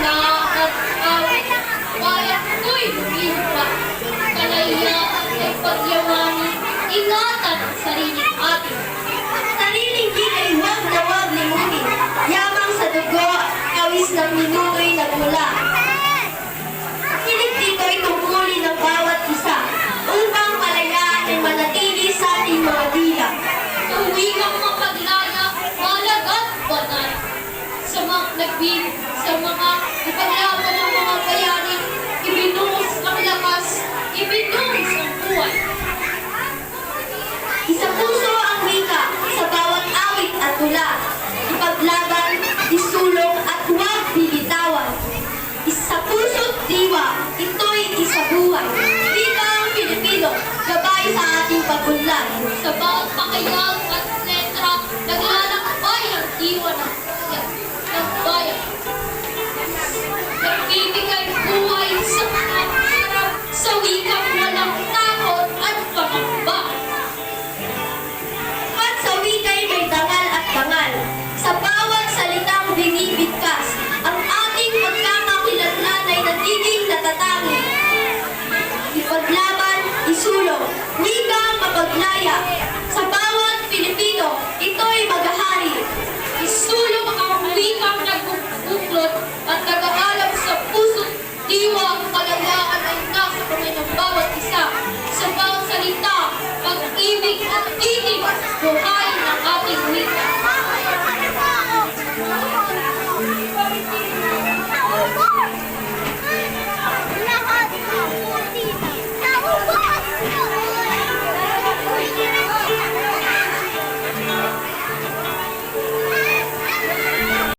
at awit, bayan ko'y lumipat. Kalayaan ay pagyamanin, ingatan ang sariling atin. Sariling gilay huwag na huwag limunin, yamang sa dugo, kawis ng minuno'y nagmula. Hilig dito'y tungkulin ng bawat isa, upang kalayaan ay manatili sa ating mga dila. Ang wikang mapaglaya, malag at banal. Sa mga nagbig, sa mga ipaglaban ng mga bayani, ibinuhos ang lakas, ibinuhos ang buhay. Isa puso ang wika sa bawat awit at tula, ipaglaban, isulong at huwag bibitawan. Isa puso't diwa, ito'y isa buhay. Wika ang Pilipino, gabay sa ating pag-unlad. Sa bawat pakayag at letra, naglalakbay ang diwa ng bayan. Nagbibigay buhay sa mga harap, sa wikang walang takot at pangamba. At sa wika'y may dangal at dangal. Sa bawat salitang binibigkas, ang ating pagkakakilanlan ay nagiging natatangi. Ipaglaban, isulong, wika mapaglaya,